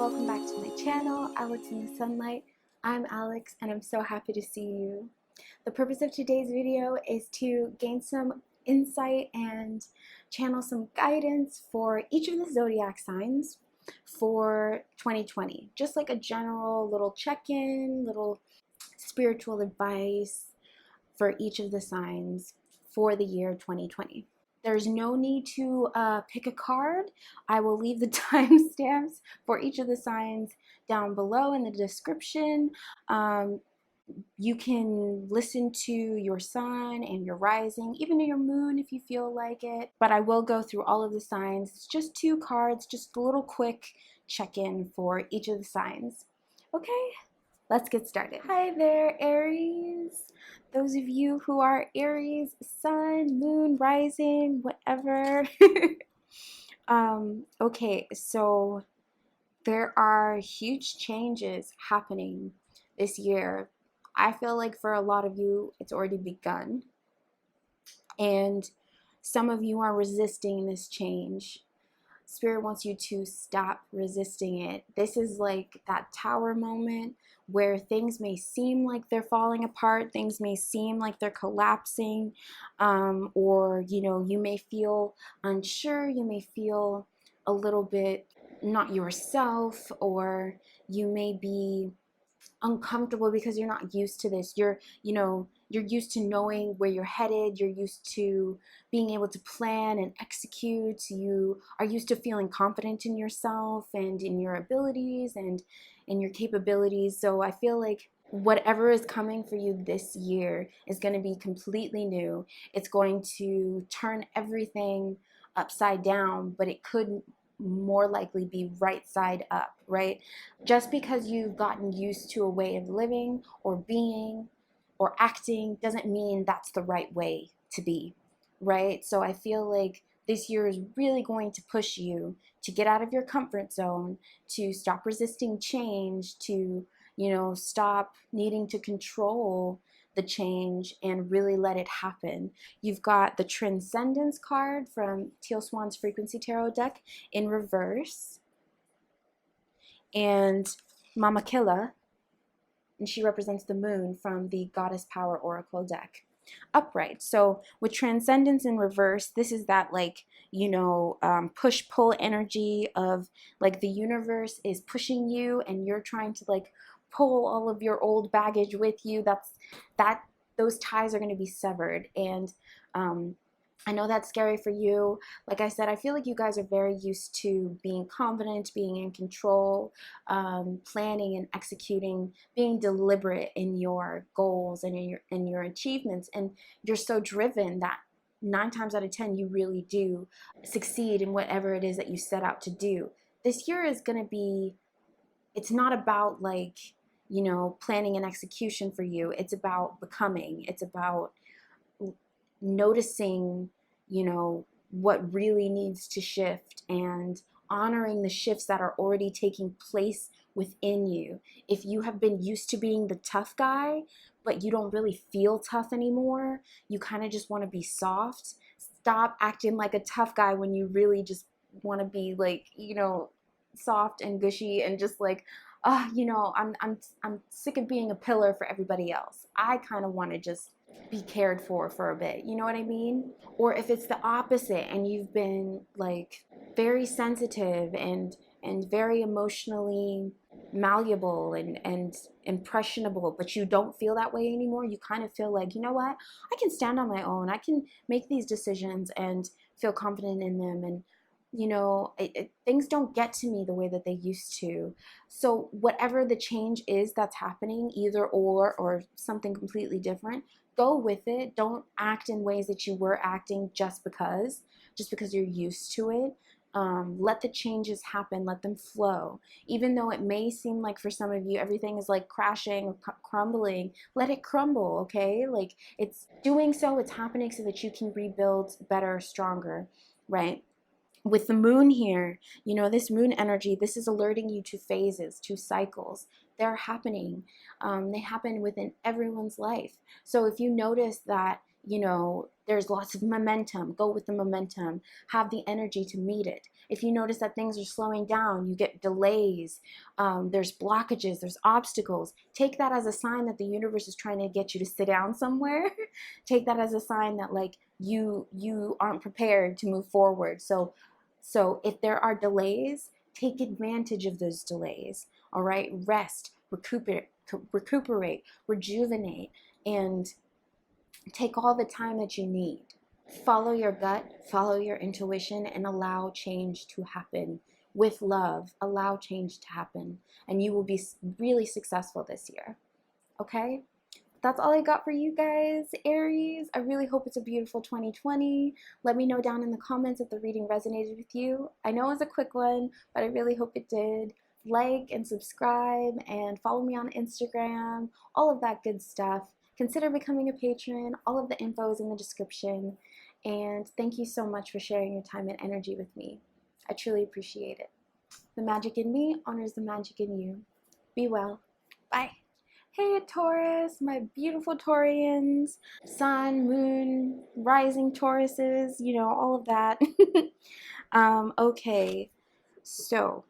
welcome back to my channel, Alex in the Sunlight. I'm Alex and I'm so happy to see you. The purpose of today's video is to gain some insight and channel some guidance for each of the zodiac signs for 2020. Just like a general little check-in, little spiritual advice for each of the signs for the year 2020. There's no need to pick a card. I will leave the timestamps for each of the signs down below in the description. You can listen to your sun and your rising, even your moon if you feel like it. But I will go through all of the signs. It's just 2 cards, just a little quick check-in for each of the signs. Okay, let's get started. Hi there, Aries. Those of you who are Aries, sun, moon, rising, whatever. Okay, so there are huge changes happening this year. I feel like for a lot of you, it's already begun. And some of you are resisting this change. Spirit wants you to stop resisting it. This is like that tower moment where things may seem like they're falling apart, things may seem like they're collapsing, or you may feel unsure, you may feel a little bit not yourself, or you may be uncomfortable because you're not used to this. You're used to knowing where you're headed. You're used to being able to plan and execute. You are used to feeling confident in yourself and in your abilities and in your capabilities. So I feel like whatever is coming for you this year is going to be completely new. It's going to turn everything upside down, but it could more likely be right side up, right? Just because you've gotten used to a way of living or being or acting doesn't mean that's the right way to be, right? So I feel like this year is really going to push you to get out of your comfort zone, to stop resisting change, to, stop needing to control the change and really let it happen. You've got the Transcendence card from Teal Swan's Frequency Tarot deck in reverse, and Mama Killa, and she represents the moon from the Goddess Power Oracle deck upright. So with Transcendence in reverse, this is that push-pull energy of like the universe is pushing you and you're trying to pull all of your old baggage with you. Those ties are going to be severed, and I know that's scary for you. Like I said, I feel like you guys are very used to being confident, being in control, planning and executing, being deliberate in your goals and in your achievements, and you're so driven that 9 times out of 10 you really do succeed in whatever it is that you set out to do. This year is going to be, it's not about planning and execution for you. It's about becoming. It's about noticing, what really needs to shift and honoring the shifts that are already taking place within you. If you have been used to being the tough guy, but you don't really feel tough anymore, you kind of just want to be soft. Stop acting like a tough guy when you really just want to be soft and gushy and just I'm sick of being a pillar for everybody else. I kind of want to just be cared for a bit. You know what I mean? Or if it's the opposite and you've been very sensitive and very emotionally malleable and impressionable, but you don't feel that way anymore, you kind of feel like, you know what? I can stand on my own. I can make these decisions and feel confident in them, and things don't get to me the way that they used to. So whatever the change is that's happening, either or something completely different, go with it. Don't act in ways that you were acting just because you're used to it. Let the changes happen, let them flow. Even though it may seem like for some of you everything is crashing or crumbling, let it crumble, okay? It's doing so, it's happening so that you can rebuild better, stronger, right? With the moon here, this moon energy, this is alerting you to phases, to cycles. They're happening. They happen within everyone's life. So if you notice that you know, there's lots of momentum. Go with the momentum. Have the energy to meet it. If you notice that things are slowing down, you get delays, there's blockages, there's obstacles, take that as a sign that the universe is trying to get you to sit down somewhere. Take that as a sign that like you aren't prepared to move forward. So if there are delays, take advantage of those delays. All right, rest, recuperate, rejuvenate, and take all the time that you need. Follow your gut, follow your intuition, and allow change to happen with love. Allow change to happen, and you will be really successful this year. Okay? That's all I got for you guys, Aries. I really hope it's a beautiful 2020. Let me know down in the comments if the reading resonated with you. I know it was a quick one, but I really hope it did. Like and subscribe and follow me on Instagram, all of that good stuff. Consider becoming a patron. All of the info is in the description. And thank you so much for sharing your time and energy with me. I truly appreciate it. The magic in me honors the magic in you. Be well. Bye. Hey Taurus, my beautiful Taurians, sun, moon, rising Tauruses, you know, all of that. Okay, so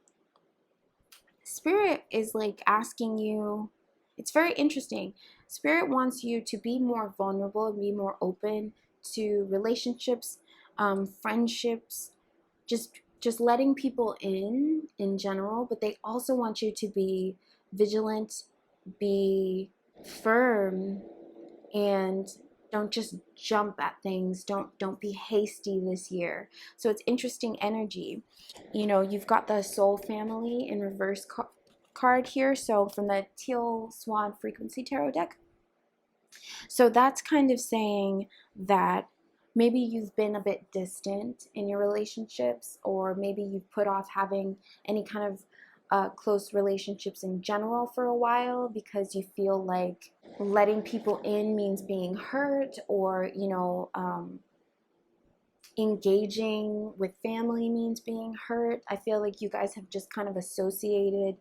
Spirit is like asking you, it's very interesting. Spirit wants you to be more vulnerable and be more open to relationships, friendships, just letting people in general, but they also want you to be vigilant, be firm, and don't just jump at things. Don't be hasty this year. So it's interesting energy. You know, you've got the Soul Family in reverse card here, so from the Teal Swan Frequency Tarot deck. So that's kind of saying that maybe you've been a bit distant in your relationships, or maybe you've put off having any kind of close relationships in general for a while because you feel like letting people in means being hurt, or, you know, engaging with family means being hurt. I feel like you guys have just kind of associated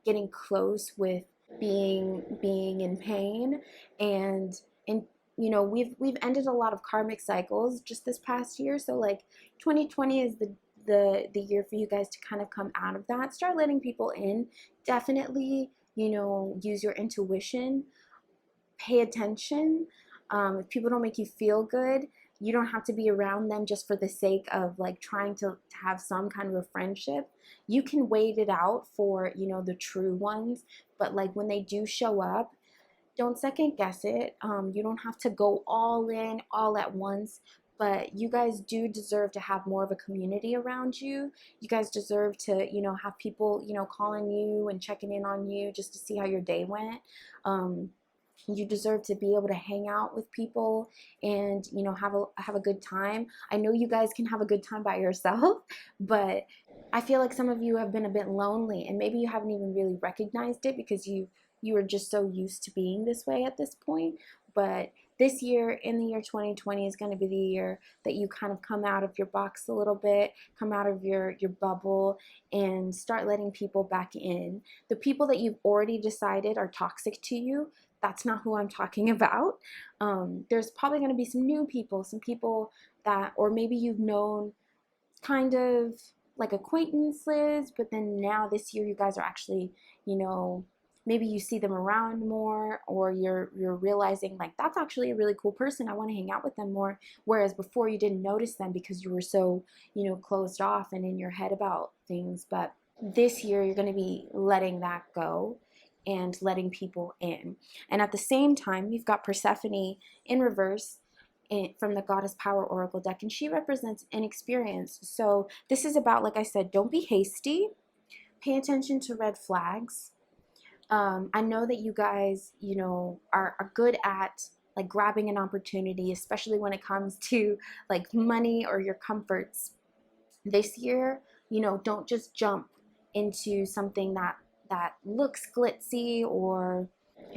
getting close with being in pain, and you know, we've ended a lot of karmic cycles just this past year. So like 2020 is the year for you guys to kind of come out of that, start letting people in. Definitely, you know, use your intuition, pay attention. If people don't make you feel good, you don't have to be around them just for the sake of like trying to have some kind of a friendship. You can wait it out for, you know, the true ones, but like when they do show up, don't second guess it. You don't have to go all in all at once, but you guys do deserve to have more of a community around you. You guys deserve to, you know, have people, you know, calling you and checking in on you just to see how your day went. You deserve to be able to hang out with people and, you know, have a good time. I know you guys can have a good time by yourself, but I feel like some of you have been a bit lonely, and maybe you haven't even really recognized it because you are just so used to being this way at this point. But this year, in the year 2020, is going to be the year that you kind of come out of your box a little bit, come out of your bubble, and start letting people back in. The people that you've already decided are toxic to you, that's not who I'm talking about. There's probably going to be some new people, some people that, or maybe you've known kind of like acquaintances, but then now this year you guys are actually, you know, maybe you see them around more, or you're realizing like, that's actually a really cool person, I want to hang out with them more, whereas before you didn't notice them because you were so, you know, closed off and in your head about things. But this year you're going to be letting that go and letting people in. And at the same time, you've got Persephone in reverse from the Goddess Power Oracle deck, and she represents inexperience. So this is about, like I said, don't be hasty, pay attention to red flags. I know that you guys, you know, are good at like grabbing an opportunity, especially when it comes to like money or your comforts. This year, you know, don't just jump into something that looks glitzy or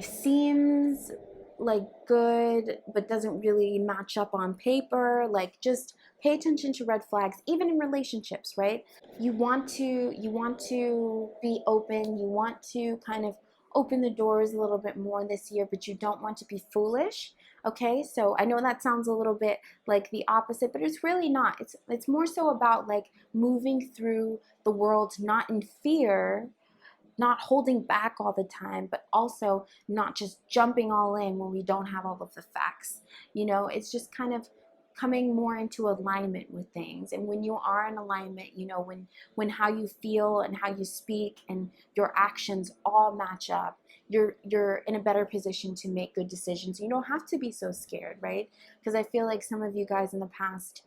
seems like good but doesn't really match up on paper. Like, just pay attention to red flags, even in relationships, right? You want to be open, you want to kind of open the doors a little bit more this year, but you don't want to be foolish. Okay, so I know that sounds a little bit like the opposite, but it's really not. It's more so about like moving through the world not in fear, not holding back all the time, but also not just jumping all in when we don't have all of the facts. You know, it's just kind of coming more into alignment with things. And when you are in alignment, you know, when how you feel and how you speak and your actions all match up, you're in a better position to make good decisions. You don't have to be so scared, right? Because I feel like some of you guys in the past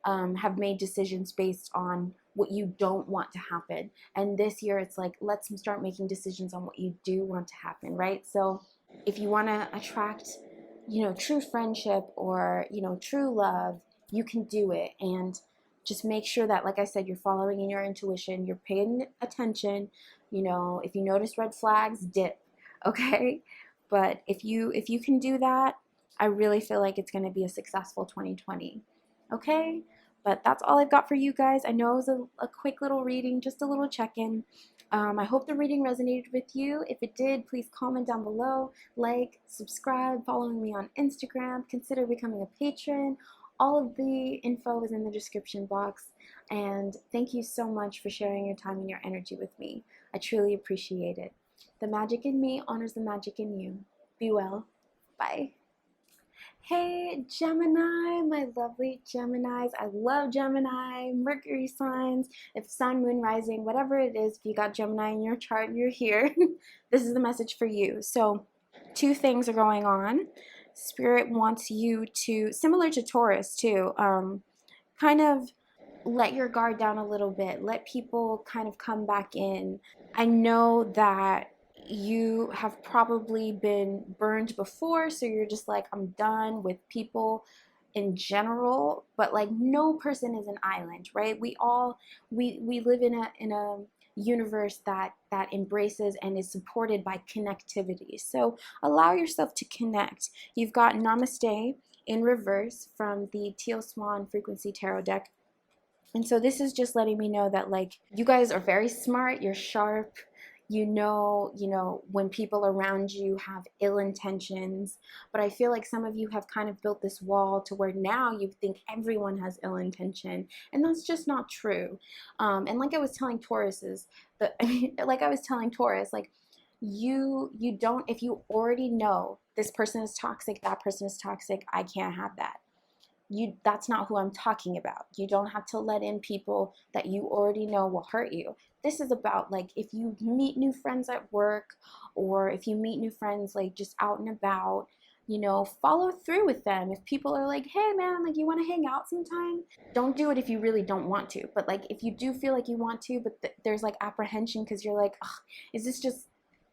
have made decisions based on what you don't want to happen. And this year it's like, let's start making decisions on what you do want to happen, right? So if you want to attract, you know, true friendship or, you know, true love, you can do it. And just make sure that, like I said, you're following in your intuition, you're paying attention. You know, if you notice red flags, dip, okay? But if you can do that, I really feel like it's going to be a successful 2020. Okay, but that's all I've got for you guys. I know it was a quick little reading, just a little check-in. I hope the reading resonated with you. If it did, please comment down below, like, subscribe, following me on Instagram, consider becoming a patron. All of the info is in the description box. And thank you so much for sharing your time and your energy with me. I truly appreciate it. The magic in me honors the magic in you. Be well. Bye. Hey Gemini, my lovely Geminis. I love Gemini, Mercury signs, if sun, moon, rising, whatever it is, if you got Gemini in your chart and you're here, this is the message for you. So two things are going on. Spirit wants you to, similar to Taurus too, kind of let your guard down a little bit. Let people kind of come back in. I know that you have probably been burned before, so you're just like, I'm done with people in general, but like no person is an island, right? We live in a universe that embraces and is supported by connectivity. So allow yourself to connect. You've got Namaste in reverse from the Teal Swan Frequency Tarot deck. And so this is just letting me know that like you guys are very smart, you're sharp, you know when people around you have ill intentions, but I feel like some of you have kind of built this wall to where now you think everyone has ill intention, and that's just not true. And like I was telling Taurus, like you don't, if you already know this person is toxic, that person is toxic, I can't have that. That's not who I'm talking about. You don't have to let in people that you already know will hurt you. This is about like if you meet new friends at work, or if you meet new friends like just out and about, you know, follow through with them. If people are like, hey man, like you want to hang out sometime, don't do it if you really don't want to. But like if you do feel like you want to, but there's like apprehension because you're like, is this just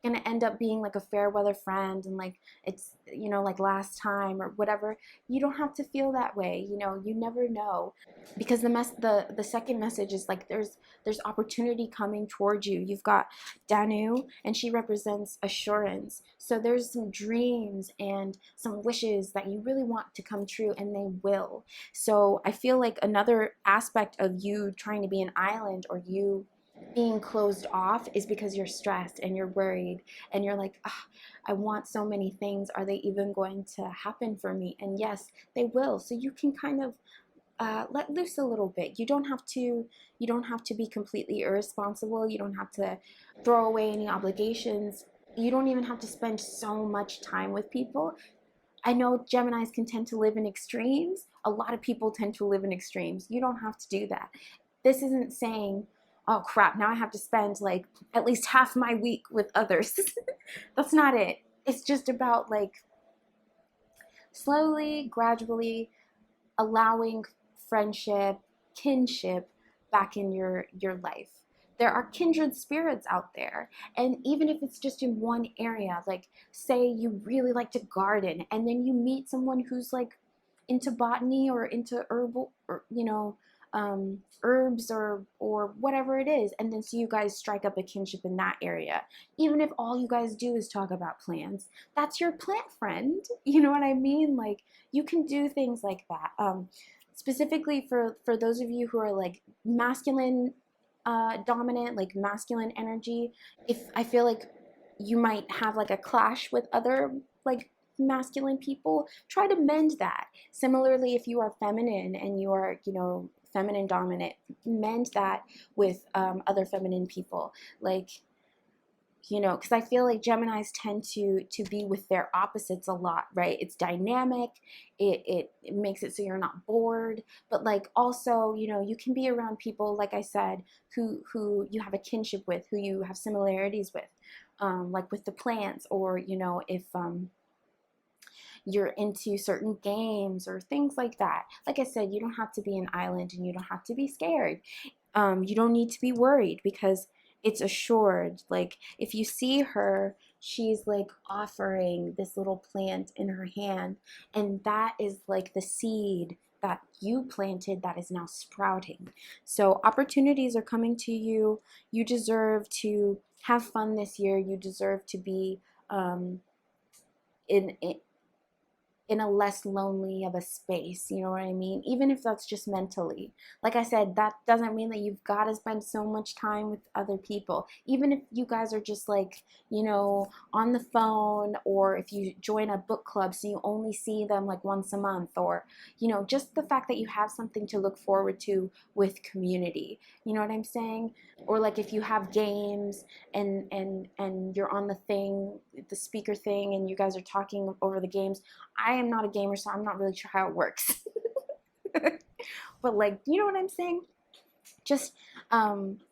gonna end up being like a fair weather friend and like it's, you know, like last time or whatever, you don't have to feel that way. You know, you never know, because the second message is like there's opportunity coming towards you. You've got Danu, and she represents assurance. So there's some dreams and some wishes that you really want to come true, and they will. So I feel like another aspect of you trying to be an island, or you being closed off, is because you're stressed and you're worried and you're like, I want so many things, are they even going to happen for me? And yes, they will. So you can kind of let loose a little bit. You don't have to be completely irresponsible. You don't have to throw away any obligations. You don't even have to spend so much time with people. I know Geminis can tend to live in extremes. A lot of people tend to live in extremes. You don't have to do that. This isn't saying, oh crap, now I have to spend like at least half my week with others. That's not it. It's just about like slowly, gradually allowing friendship, kinship back in your life. There are kindred spirits out there, and even if it's just in one area, like say you really like to garden, and then you meet someone who's like into botany or into herbal, or you know, herbs or whatever it is, and then so you guys strike up a kinship in that area. Even if all you guys do is talk about plants, that's your plant friend. You know what I mean? Like you can do things like that. Specifically for those of you who are like masculine dominant, like masculine energy, if I feel like you might have like a clash with other like masculine people. Try to mend that. Similarly, if you are feminine and you are, you know, feminine dominant, mend that with other feminine people. Like, you know, because I feel like Geminis tend to be with their opposites a lot, right? It's dynamic. It makes it so you're not bored, but like also, you know, you can be around people, like I said, who you have a kinship with, who you have similarities with, like with the plants, or you know, if you're into certain games or things like that. Like I said, you don't have to be an island, and you don't have to be scared. You don't need to be worried, because it's assured. Like if you see her, she's like offering this little plant in her hand, and that is like the seed that you planted that is now sprouting. So opportunities are coming to you. You deserve to have fun this year. You deserve to be in in a less lonely of a space, you know what I mean? Even if that's just mentally. Like I said, that doesn't mean that you've got to spend so much time with other people. Even if you guys are just like, you know, on the phone, or if you join a book club so you only see them like once a month, or, you know, just the fact that you have something to look forward to with community. You know what I'm saying? Or like if you have games and you're on the thing, the speaker thing, and you guys are talking over the games. I am not a gamer, so I'm not really sure how it works. But like, you know what I'm saying? Just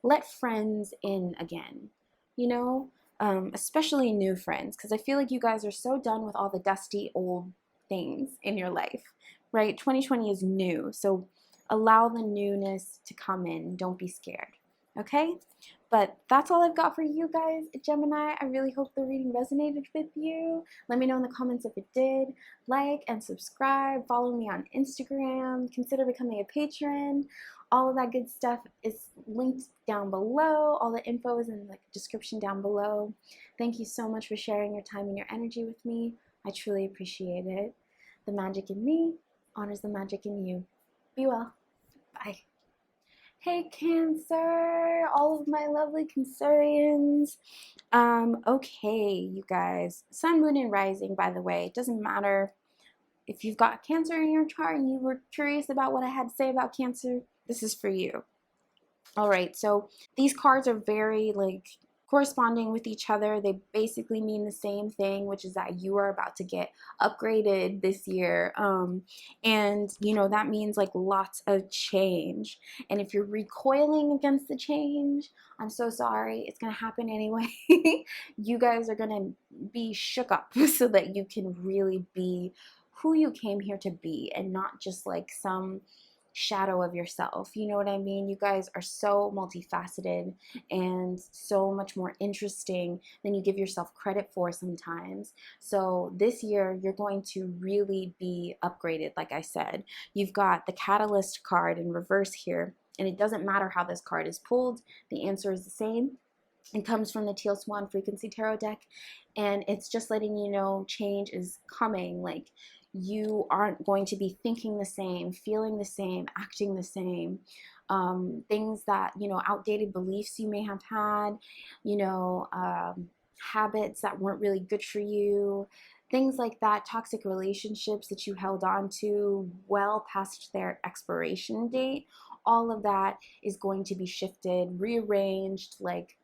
let friends in again, you know, especially new friends, because I feel like you guys are so done with all the dusty old things in your life, right? 2020 is new, so allow the newness to come in. Don't be scared, okay? But that's all I've got for you guys, Gemini. I really hope the reading resonated with you. Let me know in the comments if it did. Like and subscribe. Follow me on Instagram. Consider becoming a patron. All of that good stuff is linked down below. All the info is in the description down below. Thank you so much for sharing your time and your energy with me. I truly appreciate it. The magic in me honors the magic in you. Be well. Bye. Hey Cancer, all of my lovely Cancerians. Okay, you guys. Sun, moon, and rising, by the way. It doesn't matter if you've got Cancer in your chart and you were curious about what I had to say about Cancer, this is for you. All right, so these cards are very like corresponding with each other. They basically mean the same thing, which is that you are about to get upgraded this year. And you know, that means like lots of change. And if you're recoiling against the change, I'm so sorry, it's gonna happen anyway. You guys are gonna be shook up so that you can really be who you came here to be, and not just like some shadow of yourself. You know what I mean? You guys are so multifaceted and so much more interesting than you give yourself credit for sometimes. So this year you're going to really be upgraded. Like I said, you've got the Catalyst card in reverse here, and it doesn't matter how this card is pulled, the answer is the same. It comes from the Teal Swan Frequency Tarot deck, and it's just letting you know change is coming. Like, you aren't going to be thinking the same, feeling the same, acting the same. Things that, you know, outdated beliefs you may have had, you know, habits that weren't really good for you, things like that, toxic relationships that you held on to well past their expiration date. All of that is going to be shifted, rearranged, like,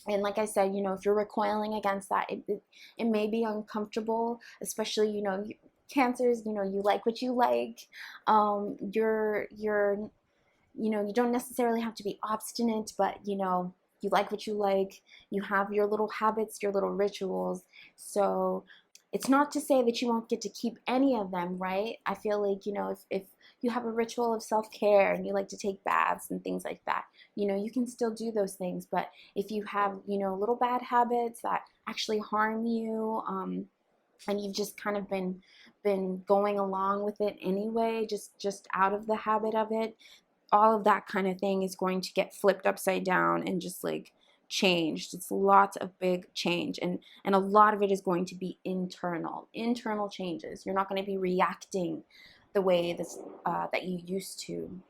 and like I said, you know, if you're recoiling against that, it may be uncomfortable, especially, you know, Cancers, you know, you like what you like. You're, you know, you don't necessarily have to be obstinate, but, you know, you like what you like. You have your little habits, your little rituals. So it's not to say that you won't get to keep any of them, right? I feel like, you know, if you have a ritual of self-care and you like to take baths and things like that, you know, you can still do those things. But if you have, you know, little bad habits that actually harm you, and you've just kind of been going along with it anyway, just out of the habit of it, all of that kind of thing is going to get flipped upside down and just like changed. It's lots of big change, and a lot of it is going to be internal changes. You're not going to be reacting the way this that you used to.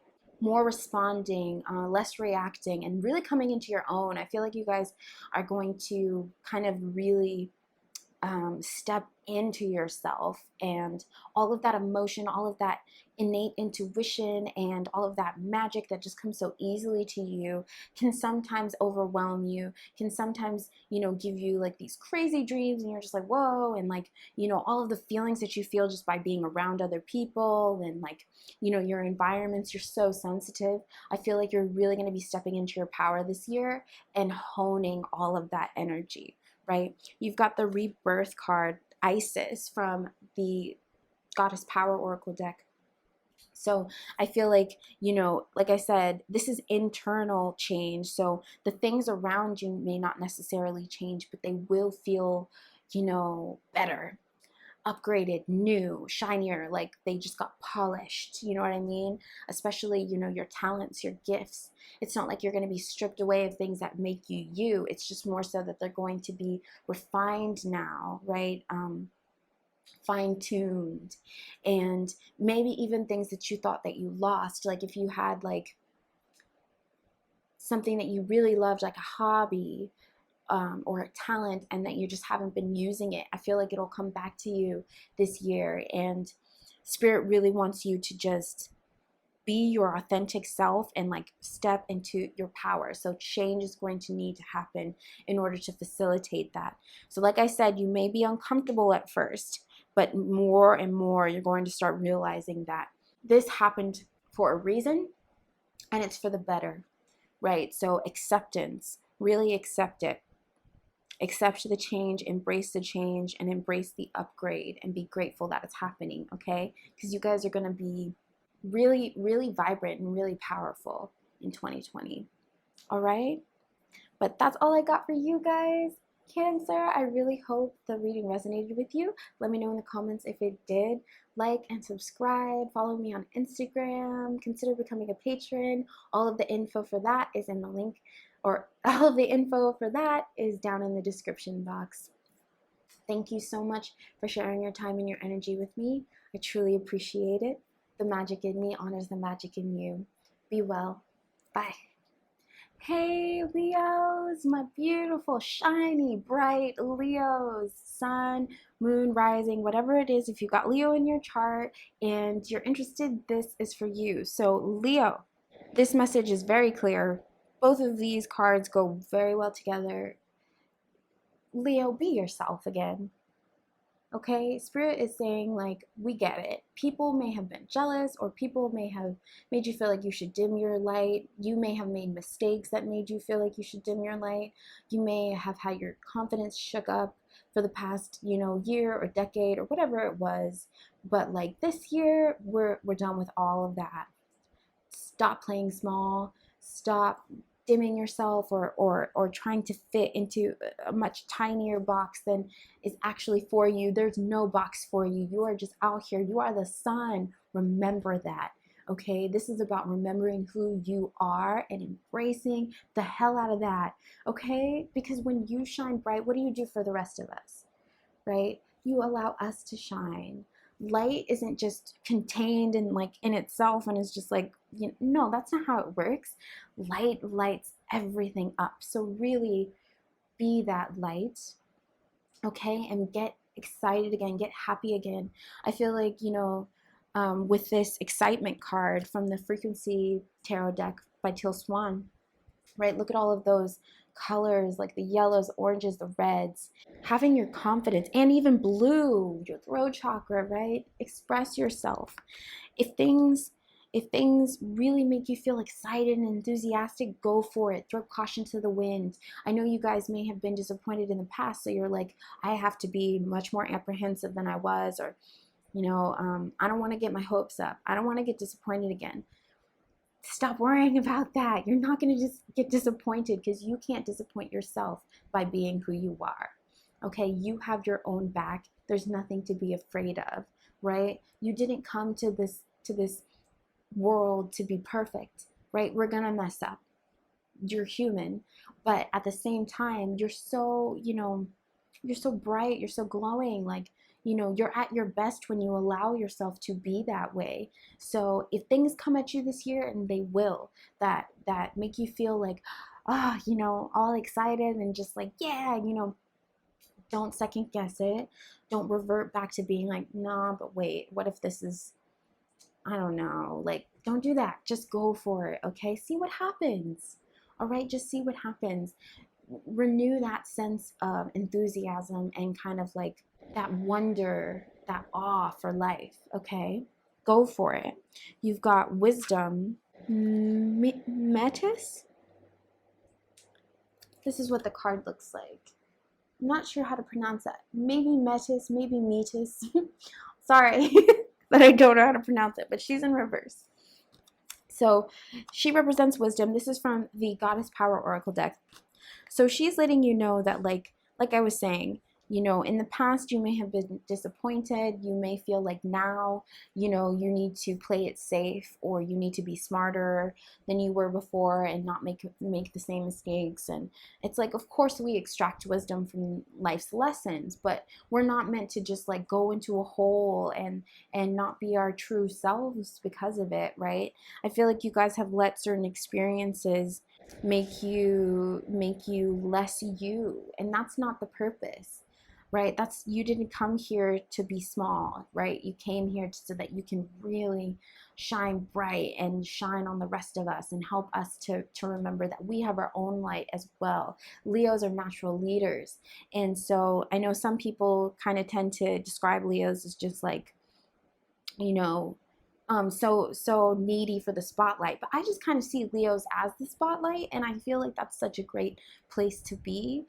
more responding, less reacting, and really coming into your own. I feel like you guys are going to kind of really step into yourself, and all of that emotion, all of that innate intuition, and all of that magic that just comes so easily to you can sometimes overwhelm you, can sometimes, you know, give you like these crazy dreams, and you're just like, whoa, and like, you know, all of the feelings that you feel just by being around other people, and like, you know, your environments, you're so sensitive. I feel like you're really going to be stepping into your power this year and honing all of that energy, right? You've got the rebirth card, Isis, from the Goddess Power Oracle deck. So I feel like, you know, like I said, this is internal change. So the things around you may not necessarily change, but they will feel, you know, better, upgraded, new, shinier, like they just got polished. You know what I mean? Especially, you know, your talents, your gifts. It's not like you're going to be stripped away of things that make you you. It's just more so that they're going to be refined now, right? Fine-tuned, and maybe even things that you thought that you lost. Like if you had like something that you really loved, like a hobby, or a talent, and that you just haven't been using it, I feel like it'll come back to you this year. And Spirit really wants you to just be your authentic self and like step into your power. So change is going to need to happen in order to facilitate that. So like I said, you may be uncomfortable at first, but more and more you're going to start realizing that this happened for a reason, and it's for the better, right? So acceptance, really accept it. Accept the change, embrace the change, and embrace the upgrade, and be grateful that it's happening, okay? Because you guys are going to be really, really vibrant and really powerful in 2020. All right? But that's all I got for you guys. Cancer, I really hope the reading resonated with you. Let me know in the comments if it did. Like and subscribe. Follow me on Instagram. Consider becoming a patron. All of the info for that is in the link, or all of the info for that is down in the description box. Thank you so much for sharing your time and your energy with me. I truly appreciate it. The magic in me honors the magic in you. Be well. Bye. Hey Leos, my beautiful, shiny, bright Leos, sun, moon, rising, whatever it is. If you got Leo in your chart and you're interested, this is for you. So Leo, this message is very clear. Both of these cards go very well together. Leo, be yourself again. Okay, Spirit is saying, like, we get it. People may have been jealous, or people may have made you feel like you should dim your light. You may have made mistakes that made you feel like you should dim your light. You may have had your confidence shook up for the past, you know, year or decade or whatever it was. But like this year, we're done with all of that. Stop playing small. Stop dimming yourself, or trying to fit into a much tinier box than is actually for you. There's no box for you. You are just out here. You are the sun. Remember that. Okay, this is about remembering who you are and embracing the hell out of that. Okay, because when you shine bright, what do you do for the rest of us? Right? You allow us to shine. Light isn't just contained in like in itself and is just like, you know, no, that's not how it works. Light lights everything up. So really be that light, okay? And get excited again, get happy again. I feel like, you know, with this excitement card from the Frequency Tarot deck by Teal Swan, right? Look at all of those colors, like the yellows, oranges, the reds. Having your confidence, and even blue, your throat chakra, right? Express yourself. If things really make you feel excited and enthusiastic, go for it. Throw caution to the wind. I know you guys may have been disappointed in the past, so you're like, I have to be much more apprehensive than I was, or, you know, I don't want to get my hopes up. I don't want to get disappointed again. Stop worrying about that. You're not going to just get disappointed, because you can't disappoint yourself by being who you are. Okay, you have your own back. There's nothing to be afraid of, right? You didn't come to this world to be perfect, right? We're going to mess up. You're human, but at the same time, you're so, you know, you're so bright, you're so glowing. Like, you know, you're at your best when you allow yourself to be that way. So if things come at you this year, and they will, that make you feel like, ah, you know, all excited and just like, yeah, you know, don't second guess it. Don't revert back to being like, nah, but wait, what if this is, I don't know, like, don't do that. Just go for it, okay? See what happens. All right, just see what happens. Renew that sense of enthusiasm and kind of like that wonder, that awe for life, okay? Go for it. You've got wisdom, metis. This is what the card looks like. I'm not sure how to pronounce that. Maybe metis, maybe metis. Sorry that I don't know how to pronounce it, but she's in reverse. So she represents wisdom. This is from the Goddess Power Oracle deck. So she's letting you know that, like I was saying, you know, in the past you may have been disappointed. You may feel like now, you know, you need to play it safe, or you need to be smarter than you were before and not make the same mistakes. And it's like, of course we extract wisdom from life's lessons, but we're not meant to just like go into a hole and not be our true selves because of it, right? I feel like you guys have let certain experiences make you less you, and that's not the purpose, right? That's, you didn't come here to be small, right? You came here so that you can really shine bright and shine on the rest of us and help us to remember that we have our own light as well. Leos are natural leaders, and so I know some people kind of tend to describe Leos as just like, you know, so needy for the spotlight, but I just kind of see Leos as the spotlight, and I feel like that's such a great place to be,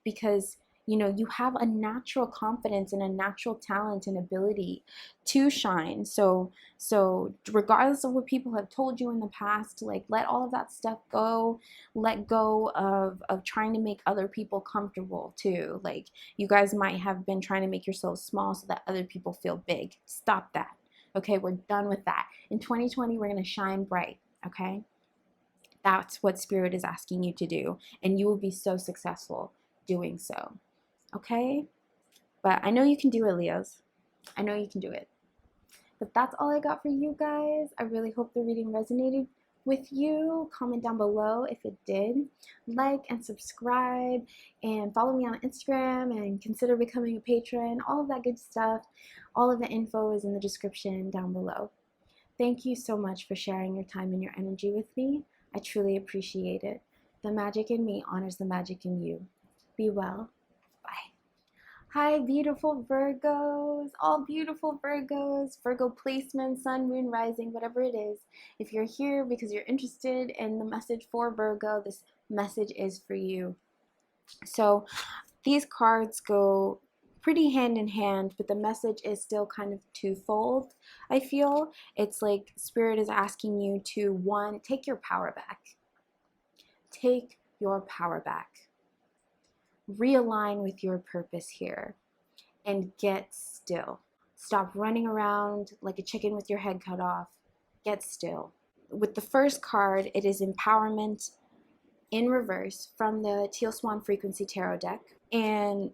because, you know, you have a natural confidence and a natural talent and ability to shine. So regardless of what people have told you in the past, like, let all of that stuff go. Let go of trying to make other people comfortable too. Like, you guys might have been trying to make yourselves small so that other people feel big. Stop that. Okay, we're done with that. In 2020, we're going to shine bright, okay? That's what Spirit is asking you to do, and you will be so successful doing so, okay? But I know you can do it, Leos. I know you can do it. But that's all I got for you guys. I really hope the reading resonated with you. Comment down below if it did. Like and subscribe, and follow me on Instagram, and consider becoming a patron. All of that good stuff. All of the info is in the description down below. Thank you so much for sharing your time and your energy with me. I truly appreciate it. The magic in me honors the magic in you. Be well. Bye. Hi, beautiful Virgos, all beautiful Virgos, Virgo placement, sun, moon, rising, whatever it is. If you're here because you're interested in the message for Virgo, this message is for you. So these cards go pretty hand in hand, but the message is still kind of twofold. I feel it's like Spirit is asking you to, one, take your power back. Take your power back. Realign with your purpose here and get still. Stop running around like a chicken with your head cut off. Get still. With the first card, it is empowerment in reverse from the Teal Swan Frequency Tarot deck. And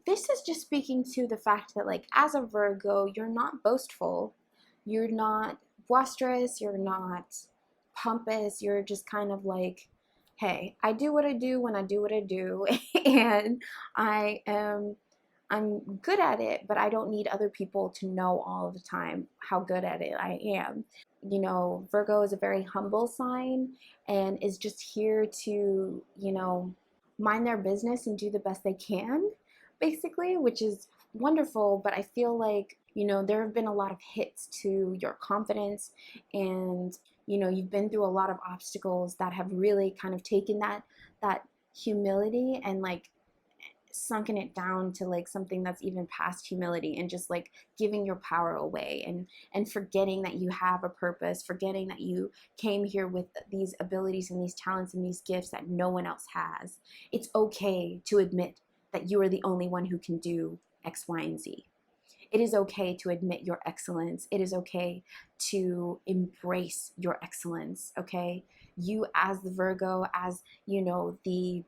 this is just speaking to the fact that, like, as a Virgo, you're not boastful. You're not boisterous. You're not pompous. You're just kind of like, hey, I do what I do when I do what I do. And I'm good at it, but I don't need other people to know all the time how good at it I am. You know, Virgo is a very humble sign and is just here to, you know, mind their business and do the best they can, basically, which is wonderful. But I feel like, you know, there have been a lot of hits to your confidence, and, you know, you've been through a lot of obstacles that have really kind of taken that humility and like sunken it down to like something that's even past humility, and just like giving your power away and forgetting that you have a purpose, forgetting that you came here with these abilities and these talents and these gifts that no one else has. It's okay to admit that you are the only one who can do X, Y, and Z. It is okay to admit your excellence. It is okay to embrace your excellence, okay? You as the Virgo, as, you know, the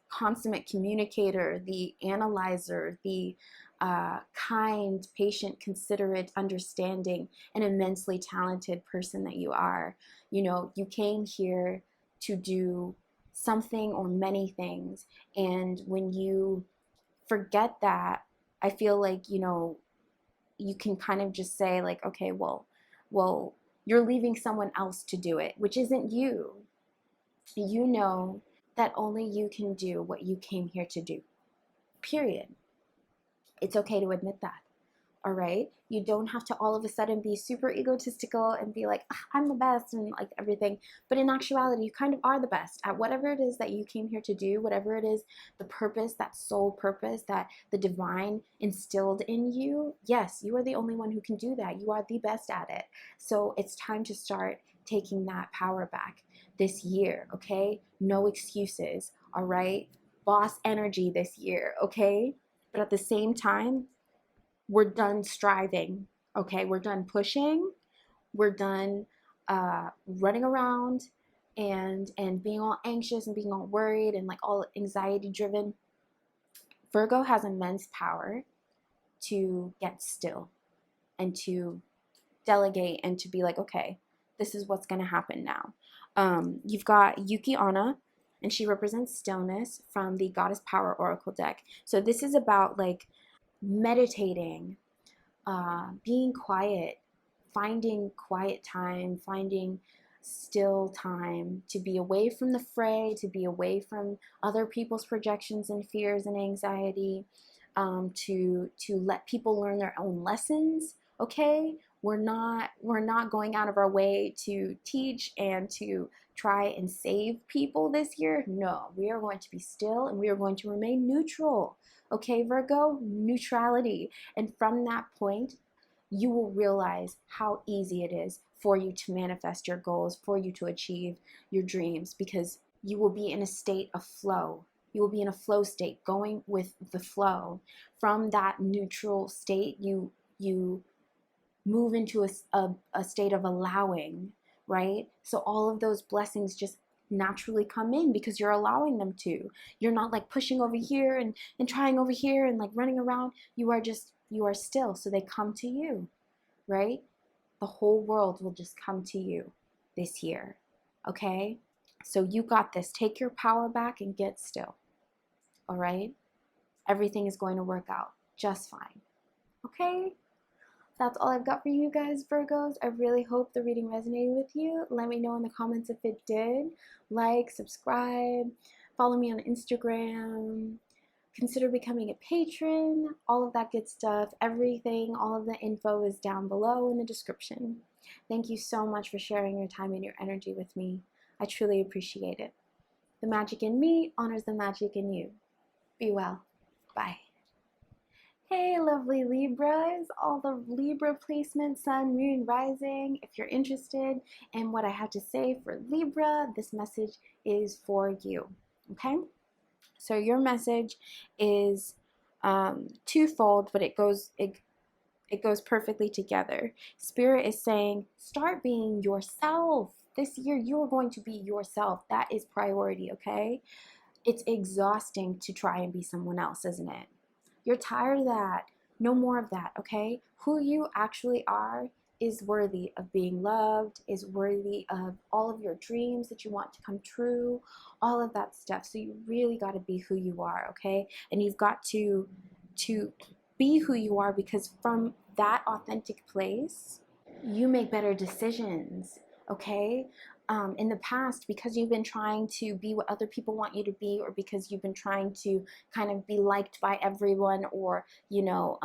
consummate communicator, the analyzer, the kind, patient, considerate, understanding, and immensely talented person that you are. You know, you came here to do something or many things. And when you forget that, I feel like, you know, you can kind of just say like, okay, well, you're leaving someone else to do it, which isn't you. You know that only you can do what you came here to do, period. It's okay to admit that. All right, you don't have to all of a sudden be super egotistical and be like, I'm the best and like everything. But in actuality, you kind of are the best at whatever it is that you came here to do, whatever it is, the purpose, that soul purpose that the divine instilled in you. Yes, you are the only one who can do that. You are the best at it. So it's time to start taking that power back this year, okay? No excuses, all right? Boss energy this year, okay? But at the same time, we're done striving, okay? We're done pushing. We're done running around and being all anxious and being all worried and like all anxiety driven. Virgo has immense power to get still and to delegate and to be like, okay, this is what's going to happen now. You've got Yuki Onna, and she represents stillness from the Goddess Power Oracle deck. So this is about like meditating, being quiet, finding quiet time, finding still time to be away from the fray, to be away from other people's projections and fears and anxiety, to let people learn their own lessons. Okay, we're not going out of our way to teach and to try and save people this year. No, we are going to be still and we are going to remain neutral. Okay, Virgo, neutrality. And from that point, you will realize how easy it is for you to manifest your goals, for you to achieve your dreams, because you will be in a state of flow. You will be in a flow state, going with the flow. From that neutral state, you move into a state of allowing, right? So all of those blessings just naturally come in because you're allowing them to. You're not like pushing over here and trying over here and like running around. You are still, so they come to you, right? The whole world will just come to you this year, okay? So you got this. Take your power back and get still, all right? Everything is going to work out just fine, okay? That's all I've got for you guys, Virgos. I really hope the reading resonated with you. Let me know in the comments if it did. Like, subscribe, follow me on Instagram, consider becoming a patron, all of that good stuff. Everything, all of the info is down below in the description. Thank you so much for sharing your time and your energy with me. I truly appreciate it. The magic in me honors the magic in you. Be well. Bye. Hey, lovely Libras, all the Libra placement, sun, moon, rising. If you're interested in what I have to say for Libra, this message is for you, okay? So your message is twofold, but it goes perfectly together. Spirit is saying, start being yourself. This year, you are going to be yourself. That is priority, okay? It's exhausting to try and be someone else, isn't it? You're tired of that. No more of that, okay? Who you actually are is worthy of being loved, is worthy of all of your dreams that you want to come true, all of that stuff. So you really got to be who you are, okay? And you've got to be who you are, because from that authentic place, you make better decisions, okay? In the past, because you've been trying to be what other people want you to be, or because you've been trying to kind of be liked by everyone, or, you know,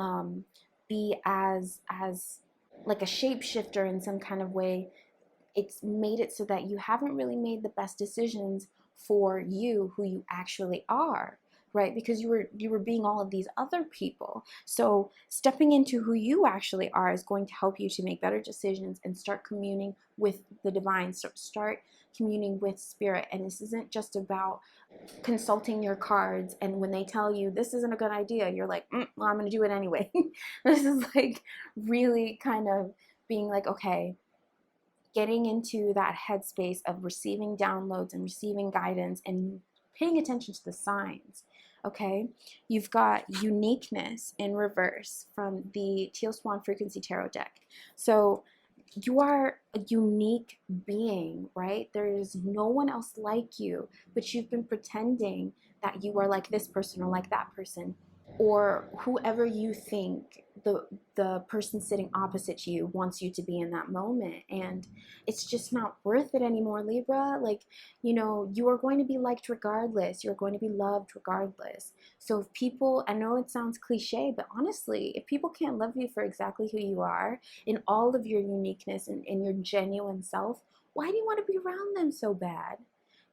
be as like a shapeshifter in some kind of way, it's made it so that you haven't really made the best decisions for you, who you actually are, right? Because you were being all of these other people. So stepping into who you actually are is going to help you to make better decisions and start communing with the divine. Start communing with spirit. And this isn't just about consulting your cards, and when they tell you this isn't a good idea, you're like, well, I'm going to do it anyway. This is like really kind of being like, okay, getting into that headspace of receiving downloads and receiving guidance and paying attention to the signs. Okay, you've got uniqueness in reverse from the Teal Swan Frequency Tarot deck. So you are a unique being, right? There is no one else like you, but you've been pretending that you are like this person or like that person, or whoever you think the person sitting opposite you wants you to be in that moment. And it's just not worth it anymore, Libra. Like, you know, you are going to be liked regardless. You're going to be loved regardless. So if people, I know it sounds cliche, but honestly, if people can't love you for exactly who you are, in all of your uniqueness and in your genuine self, why do you want to be around them so bad?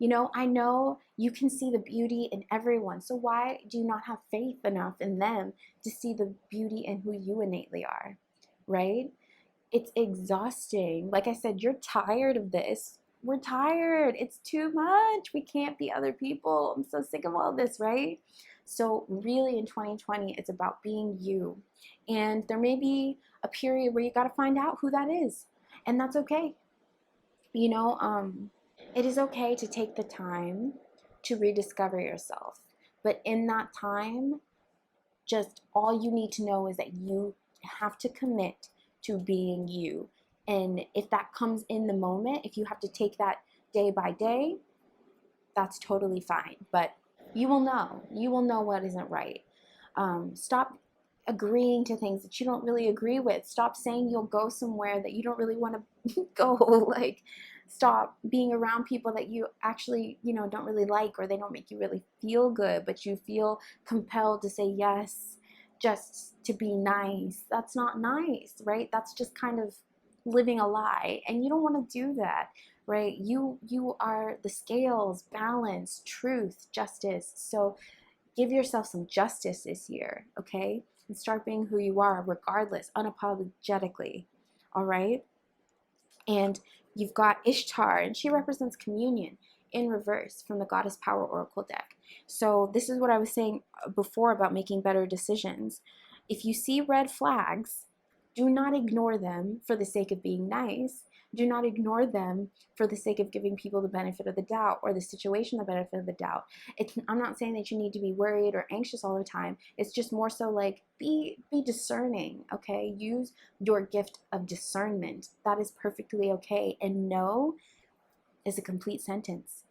You know, I know you can see the beauty in everyone, so why do you not have faith enough in them to see the beauty in who you innately are, right? It's exhausting. Like I said, you're tired of this. We're tired. It's too much. We can't be other people. I'm so sick of all this, right? So really in 2020, it's about being you. And there may be a period where you got to find out who that is. And that's okay. You know, it is okay to take the time to rediscover yourself. But in that time, just all you need to know is that you have to commit to being you. And if that comes in the moment, if you have to take that day by day, that's totally fine. But you will know. You will know what isn't right. Stop agreeing to things that you don't really agree with. Stop saying you'll go somewhere that you don't really want to go. Like, stop being around people that you actually, you know, don't really like, or they don't make you really feel good, but you feel compelled to say yes just to be nice. That's not nice, right? That's just kind of living a lie, and you don't want to do that, right? You are the scales, balance, truth, justice. So give yourself some justice this year, okay? And start being who you are regardless, unapologetically, all right? And you've got Ishtar, and she represents communion in reverse from the Goddess Power Oracle deck. So this is what I was saying before about making better decisions. If you see red flags, do not ignore them for the sake of being nice. Do not ignore them for the sake of giving people the benefit of the doubt, or the situation the benefit of the doubt. I'm not saying that you need to be worried or anxious all the time. It's just more so like be discerning, okay? Use your gift of discernment. That is perfectly okay. And no is a complete sentence.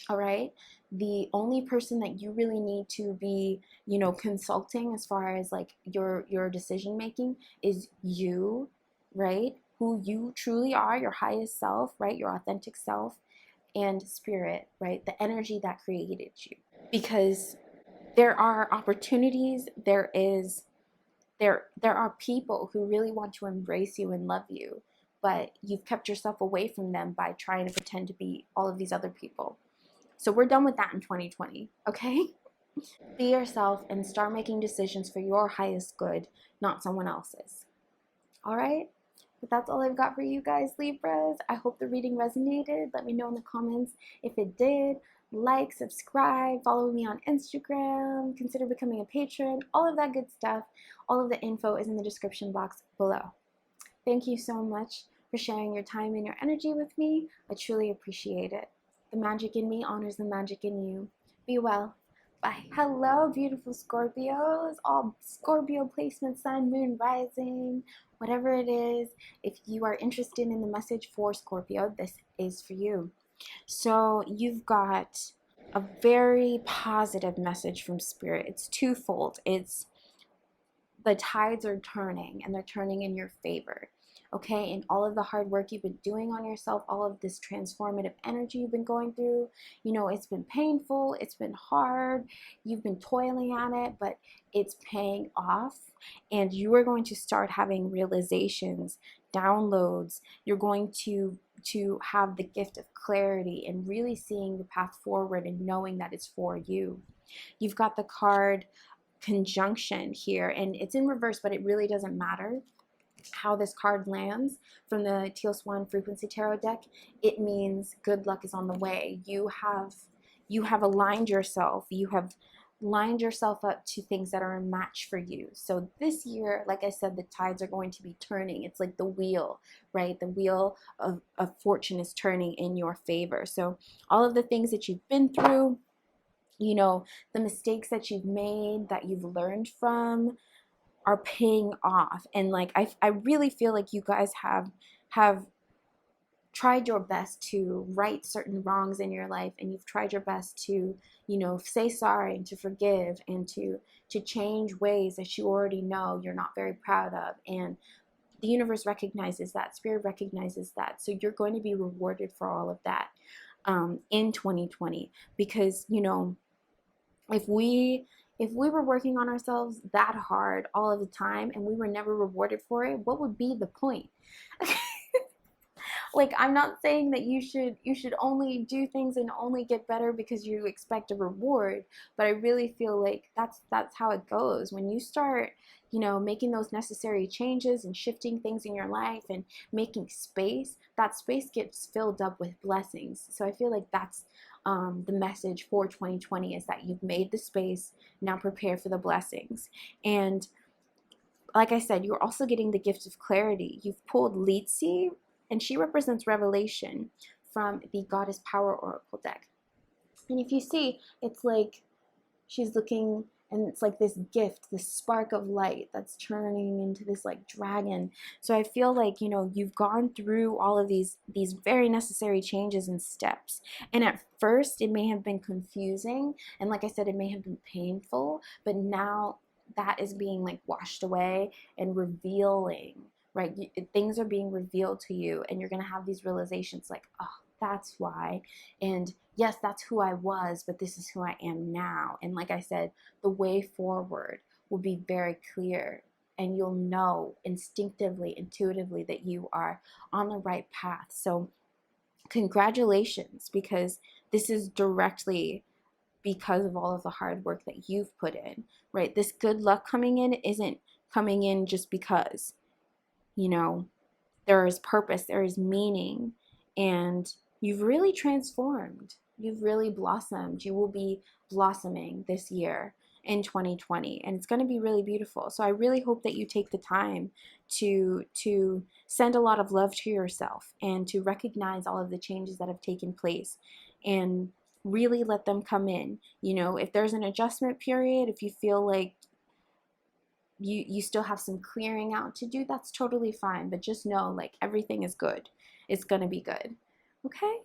All right? The only person that you really need to be, you know, consulting as far as like your decision making is you, right? Who you truly are, your highest self, right? Your authentic self, and spirit, right? The energy that created you. Because there are opportunities, there are people who really want to embrace you and love you, but you've kept yourself away from them by trying to pretend to be all of these other people. So we're done with that in 2020, okay? Be yourself and start making decisions for your highest good, not someone else's. All right? But that's all I've got for you guys, Libras. I hope the reading resonated. Let me know in the comments if it did. Like, subscribe, follow me on Instagram, consider becoming a patron, all of that good stuff. All of the info is in the description box below. Thank you so much for sharing your time and your energy with me. I truly appreciate it. The magic in me honors the magic in you. Be well. Bye. Hello, beautiful Scorpios. All Scorpio placement, sun, moon, rising, whatever it is. If you are interested in the message for Scorpio, this is for you. So you've got a very positive message from Spirit. It's twofold. It's the tides are turning, and they're turning in your favor. Okay, and all of the hard work you've been doing on yourself, all of this transformative energy you've been going through, you know, it's been painful, it's been hard, you've been toiling at it, but it's paying off, and you are going to start having realizations, downloads. You're going to have the gift of clarity and really seeing the path forward and knowing that it's for you. You've got the card Conjunction here, and it's in reverse, but it really doesn't matter how this card lands from the Teal Swan Frequency Tarot deck. It means good luck is on the way. You have aligned yourself. You have lined yourself up to things that are a match for you. So this year, like I said, the tides are going to be turning. It's like the wheel, right? The wheel of fortune is turning in your favor. So all of the things that you've been through, you know, the mistakes that you've made, that you've learned from, are paying off. And like I really feel like you guys have tried your best to right certain wrongs in your life, and you've tried your best to, you know, say sorry and to forgive and to change ways that you already know you're not very proud of. And the universe recognizes that, spirit recognizes that. So you're going to be rewarded for all of that in 2020. Because, you know, if we were working on ourselves that hard all of the time and we were never rewarded for it, what would be the point? Like, I'm not saying that you should only do things and only get better because you expect a reward, but I really feel like that's how it goes. When you start, you know, making those necessary changes and shifting things in your life and making space, that space gets filled up with blessings. So I feel like that's the message for 2020, is that you've made the space, now prepare for the blessings. And like I said, you're also getting the gift of clarity. You've pulled Litsi, and she represents revelation from the Goddess Power Oracle deck. And if you see, it's like she's looking, and it's like this gift, this spark of light that's turning into this like dragon. So I feel like, you know, you've gone through all of these very necessary changes and steps. And at first it may have been confusing, and like I said, it may have been painful, but now that is being like washed away and revealing, right? Things are being revealed to you, and you're going to have these realizations like, oh, that's why. And yes, that's who I was, but this is who I am now. And like I said, the way forward will be very clear, and you'll know instinctively, intuitively, that you are on the right path. So congratulations, because this is directly because of all of the hard work that you've put in, right? This good luck coming in isn't coming in just because, you know, there is purpose, there is meaning, and you've really transformed. You've really blossomed. You will be blossoming this year in 2020, and it's going to be really beautiful. So I really hope that you take the time to send a lot of love to yourself and to recognize all of the changes that have taken place and really let them come in. You know, if there's an adjustment period, if you feel like you still have some clearing out to do, that's totally fine. But just know, like, everything is good. It's going to be good. Okay?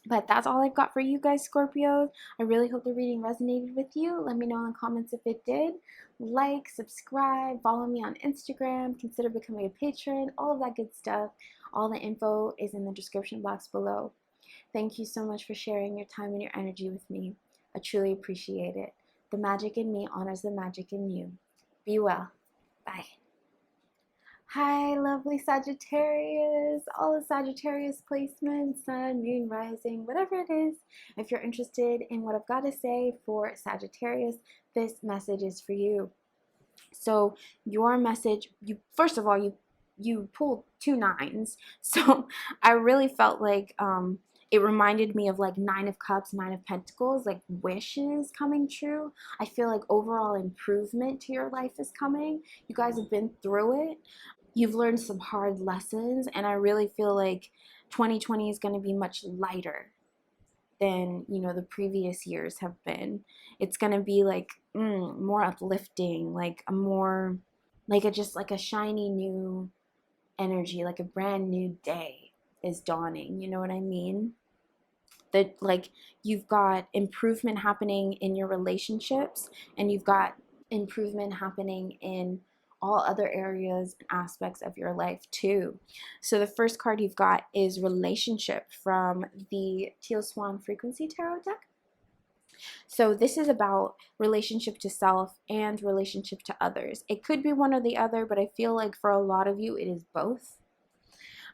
But that's all I've got for you guys, Scorpios. I really hope the reading resonated with you. Let me know in the comments if it did. Like, subscribe, follow me on Instagram, consider becoming a patron, all of that good stuff. All the info is in the description box below. Thank you so much for sharing your time and your energy with me. I truly appreciate it. The magic in me honors the magic in you. Be well. Bye. Hi, lovely Sagittarius. All the Sagittarius placements, sun, moon, rising, whatever it is. If you're interested in what I've got to say for Sagittarius, this message is for you. So your message, first of all, you pulled 2 9s. So I really felt like it reminded me of like 9 of Cups, 9 of Pentacles, like wishes coming true. I feel like overall improvement to your life is coming. You guys have been through it. You've learned some hard lessons, and I really feel like 2020 is going to be much lighter than, you know, the previous years have been. It's going to be like more uplifting, like a more, like just like a shiny new energy, like a brand new day is dawning. You know what I mean? That like you've got improvement happening in your relationships, and you've got improvement happening in all other areas and aspects of your life too. So the first card you've got is relationship from the Teal Swan Frequency Tarot deck. So this is about relationship to self and relationship to others. It could be one or the other, but I feel like for a lot of you it is both.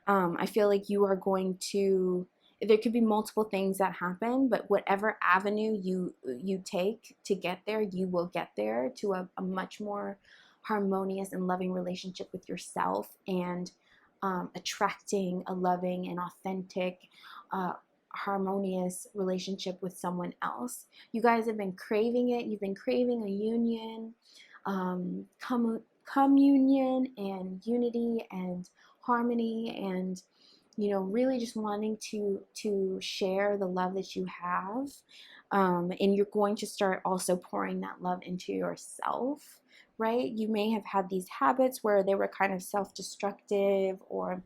I feel like you are going to, there could be multiple things that happen, but whatever avenue you take to get there, you will get there to a much more harmonious and loving relationship with yourself, and attracting a loving and authentic, harmonious relationship with someone else. You guys have been craving it. You've been craving a union, communion and unity and harmony, and really just wanting to share the love that you have. And you're going to start also pouring that love into yourself, right? You may have had these habits where they were kind of self-destructive, or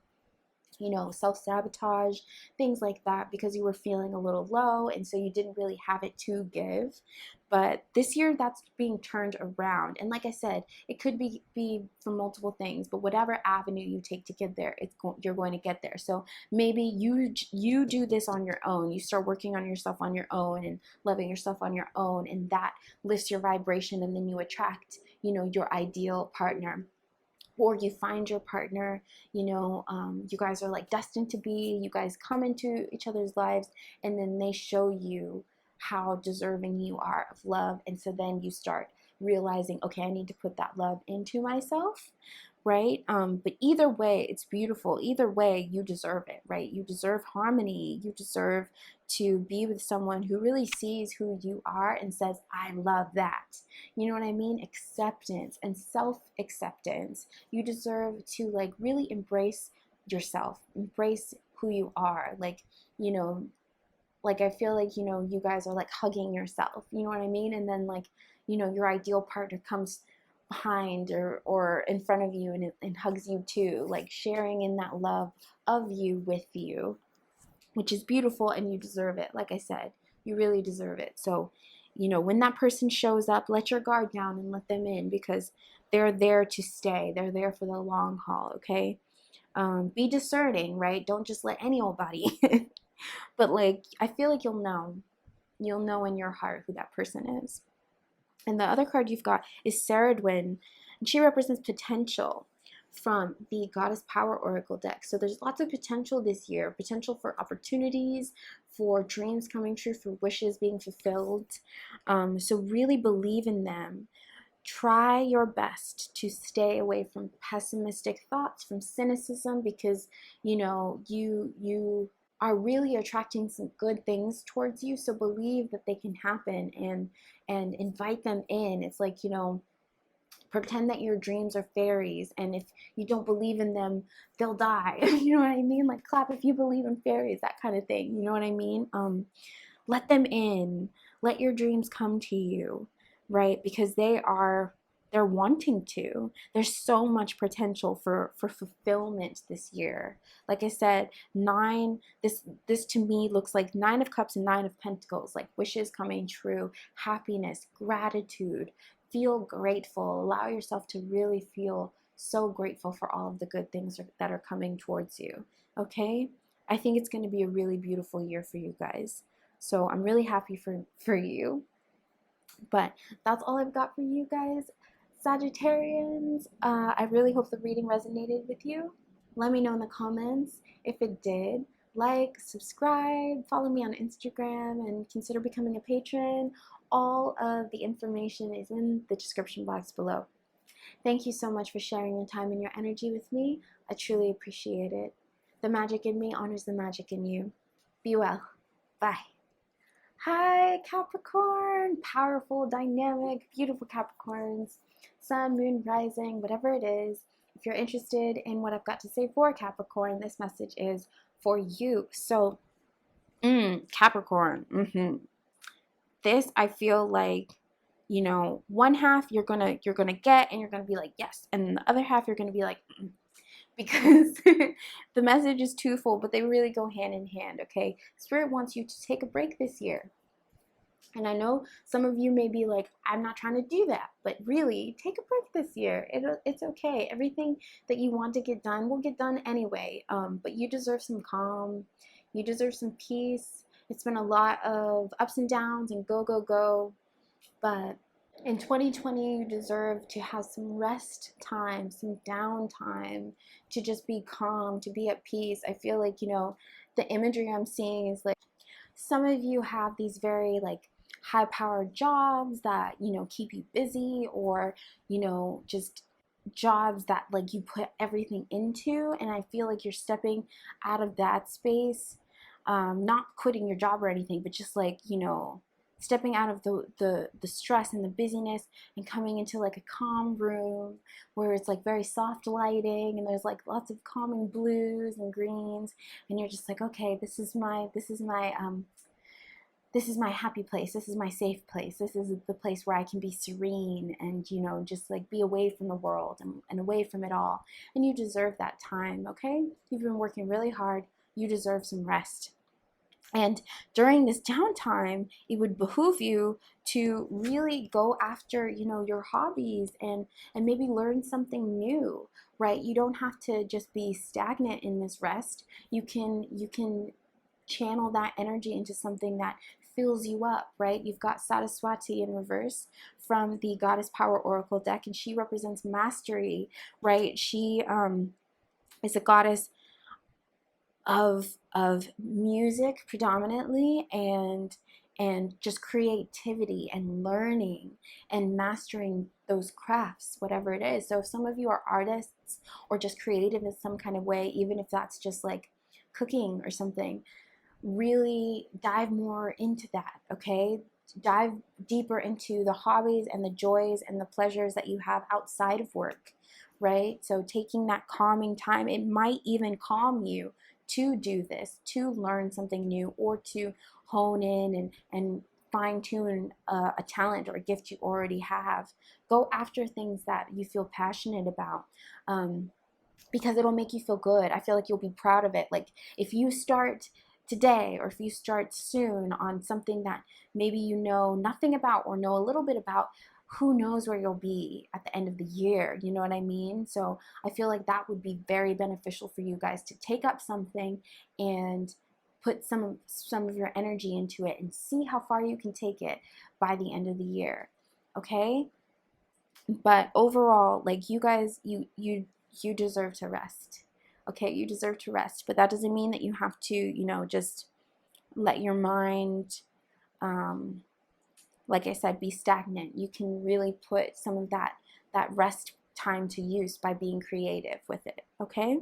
self-sabotage, things like that, because you were feeling a little low, and so you didn't really have it to give. But this year, that's being turned around. And like I said, it could be for multiple things, but whatever avenue you take to get there, you're going to get there. So maybe you do this on your own. You start working on yourself on your own and loving yourself on your own, and that lifts your vibration, and then you attract, your ideal partner. Or you find your partner, you guys are like destined to be, you guys come into each other's lives, and then they show you how deserving you are of love. And so then you start realizing, okay, I need to put that love into myself, right? But either way, it's beautiful. Either way, you deserve it, right? You deserve harmony. You deserve to be with someone who really sees who you are and says, I love that. You know what I mean? Acceptance and self-acceptance. You deserve to like really embrace yourself, embrace who you are. Like I feel like, you guys are like hugging yourself, you know what I mean? And then like, your ideal partner comes behind or in front of you and hugs you too, like sharing in that love of you with you, which is beautiful, and you deserve it. Like I said, you really deserve it. So, when that person shows up, let your guard down and let them in, because they're there to stay. They're there for the long haul, okay? Be discerning, right? Don't just let any old body in. But like, I feel like you'll know in your heart who that person is. And the other card you've got is Saradwin, and she represents potential from the Goddess Power Oracle deck. So there's lots of potential this year, potential for opportunities, for dreams coming true, for wishes being fulfilled. So really believe in them. Try your best to stay away from pessimistic thoughts, from cynicism, because you are really attracting some good things towards you. So believe that they can happen, and invite them in. It's like, pretend that your dreams are fairies, and if you don't believe in them, they'll die. You know what I mean? Like, clap if you believe in fairies, that kind of thing. You know what I mean? Let them in. Let your dreams come to you, right? Because they're wanting to. There's so much potential for fulfillment this year. Like I said, this to me looks like 9 of Cups and 9 of Pentacles, like wishes coming true, happiness, gratitude. Feel grateful. Allow yourself to really feel so grateful for all of the good things that are coming towards you. Okay? I think it's going to be a really beautiful year for you guys. So I'm really happy for you. But that's all I've got for you guys, Sagittarians. I really hope the reading resonated with you. Let me know in the comments if it did. Like, subscribe, follow me on Instagram, and consider becoming a patron. All of the information is in the description box below. Thank you so much for sharing your time and your energy with me. I truly appreciate it. The magic in me honors the magic in you. Be well. Bye. Hi, Capricorn. Powerful, dynamic, beautiful Capricorns. Sun, moon, rising, whatever it is. If you're interested in what I've got to say for Capricorn, this message is for you. So, Capricorn. This, I feel like, one half you're gonna get, and you're gonna be like, yes, and the other half you're gonna be like, because the message is twofold, but they really go hand in hand. Okay, Spirit wants you to take a break this year. And I know some of you may be like, I'm not trying to do that, but really, take a break this year. It's okay. Everything that you want to get done will get done anyway. But you deserve some calm. You deserve some peace. It's been a lot of ups and downs and go, go, go. But in 2020, you deserve to have some rest time, some downtime, to just be calm, to be at peace. I feel like, the imagery I'm seeing is like, some of you have these very like high-powered jobs that, keep you busy, or, just jobs that like you put everything into. And I feel like you're stepping out of that space. not quitting your job or anything, but just like, you know, stepping out of the stress and the busyness and coming into like a calm room where it's like very soft lighting and there's like lots of calming blues and greens, and you're just like, okay, this is my happy place. This is my safe place. This is the place where I can be serene and, you know, just like be away from the world and away from it all. And you deserve that time, okay? You've been working really hard. You deserve some rest. And during this downtime, it would behoove you to really go after, you know, your hobbies and maybe learn something new, right? You don't have to just be stagnant in this rest. You can channel that energy into something that fills you up, right? You've got Saraswati in reverse from the Goddess Power Oracle deck, and she represents mastery, right? She is a goddess of music predominantly, and just creativity and learning and mastering those crafts, whatever it is. So if some of you are artists or just creative in some kind of way, even if that's just like cooking or something, really dive more into that, okay? Dive deeper into the hobbies and the joys and the pleasures that you have outside of work, right? So taking that calming time, it might even calm you to do this, to learn something new, or to hone in and fine tune a talent or a gift you already have. Go after things that you feel passionate about. Because it'll make you feel good. I feel like you'll be proud of it. Like if you start today, or if you start soon on something that maybe you know nothing about or know a little bit about, who knows where you'll be at the end of the year, you know what I mean? So I feel like that would be very beneficial for you guys to take up something and put some of your energy into it and see how far you can take it by the end of the year, okay? But overall, like, you guys, you deserve to rest. Okay, you deserve to rest, but that doesn't mean that you have to, you know, just let your mind, like I said, be stagnant. You can really put some of that rest time to use by being creative with it, okay?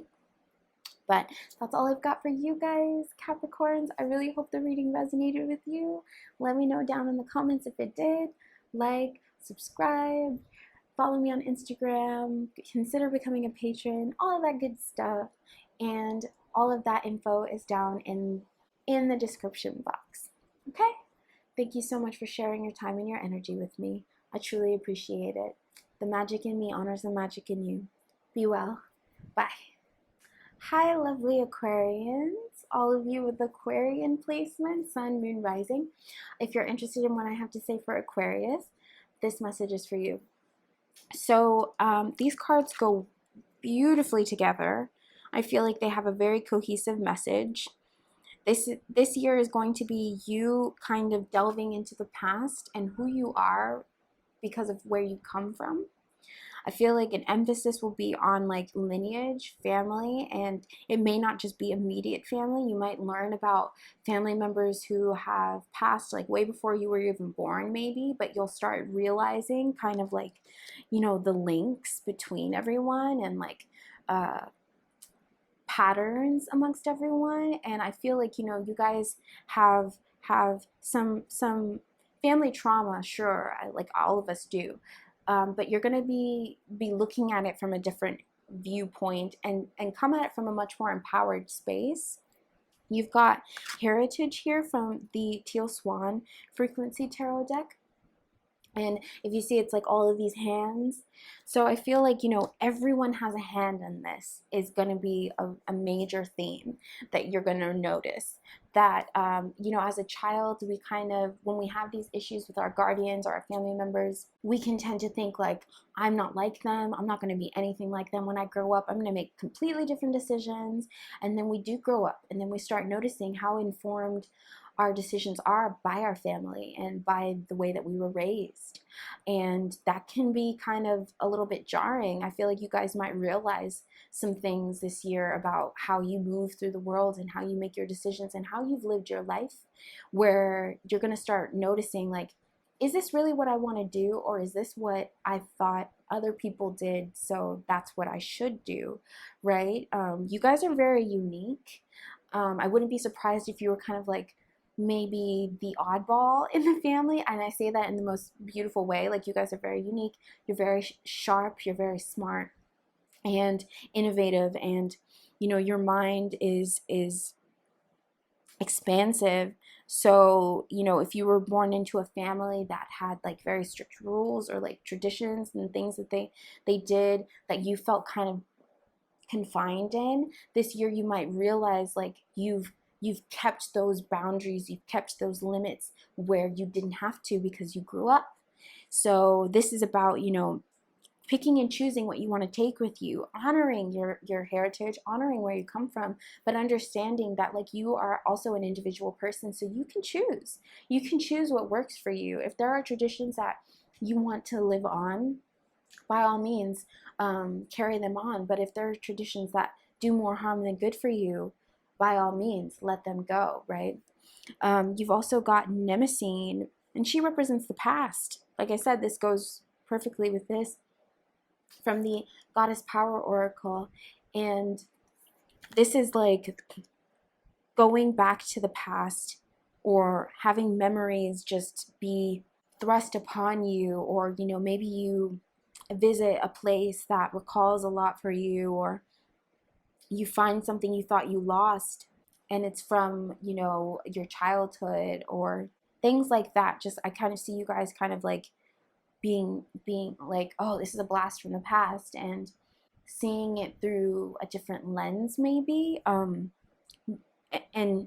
But that's all I've got for you guys, Capricorns. I really hope the reading resonated with you. Let me know down in the comments if it did. Like, subscribe, follow me on Instagram, consider becoming a patron, all of that good stuff. And all of that info is down in the description box. Okay? Thank you so much for sharing your time and your energy with me. I truly appreciate it. The magic in me honors the magic in you. Be well. Bye. Hi, lovely Aquarians. All of you with Aquarian placement, Sun, Moon, Rising. If you're interested in what I have to say for Aquarius, this message is for you. So these cards go beautifully together. I feel like they have a very cohesive message. This year is going to be you kind of delving into the past and who you are because of where you come from. I feel like an emphasis will be on like lineage, family, and it may not just be immediate family. You might learn about family members who have passed like way before you were even born maybe, but you'll start realizing kind of like, you know, the links between everyone and like patterns amongst everyone. And I feel like, you know, you guys have some family trauma, sure, like all of us do. But you're going to be looking at it from a different viewpoint and come at it from a much more empowered space. You've got heritage here from the Teal Swan Frequency Tarot deck. And if you see, it's like all of these hands. So I feel like, you know, everyone has a hand in this is going to be a major theme that you're going to notice. That, you know, as a child, we kind of, when we have these issues with our guardians or our family members, we can tend to think like, I'm not like them. I'm not going to be anything like them when I grow up. I'm going to make completely different decisions. And then we do grow up, and then we start noticing how informed our decisions are by our family and by the way that we were raised. And that can be kind of a little bit jarring. I feel like you guys might realize some things this year about how you move through the world and how you make your decisions and how you've lived your life, where you're going to start noticing like, is this really what I want to do, or is this what I thought other people did, so that's what I should do, right? You guys are very unique. I wouldn't be surprised if you were kind of like maybe the oddball in the family. And I say that in the most beautiful way. Like, you guys are very unique. You're very sharp. You're very smart and innovative. And, you know, your mind is expansive. So, you know, if you were born into a family that had like very strict rules or like traditions and things that they did that you felt kind of confined in, this year you might realize like you've kept those boundaries, you've kept those limits where you didn't have to because you grew up. So this is about, you know, picking and choosing what you want to take with you, honoring your heritage, honoring where you come from, but understanding that like you are also an individual person, so you can choose. You can choose what works for you. If there are traditions that you want to live on, by all means, carry them on. But if there are traditions that do more harm than good for you, by all means, let them go, right? You've also got Nemesis, and she represents the past. Like I said, this goes perfectly with this from the Goddess Power Oracle. And this is like going back to the past or having memories just be thrust upon you, or, you know, maybe you visit a place that recalls a lot for you, or you find something you thought you lost and it's from, you know, your childhood or things like that. Just, I kind of see you guys kind of like being like, oh, this is a blast from the past, and seeing it through a different lens maybe, and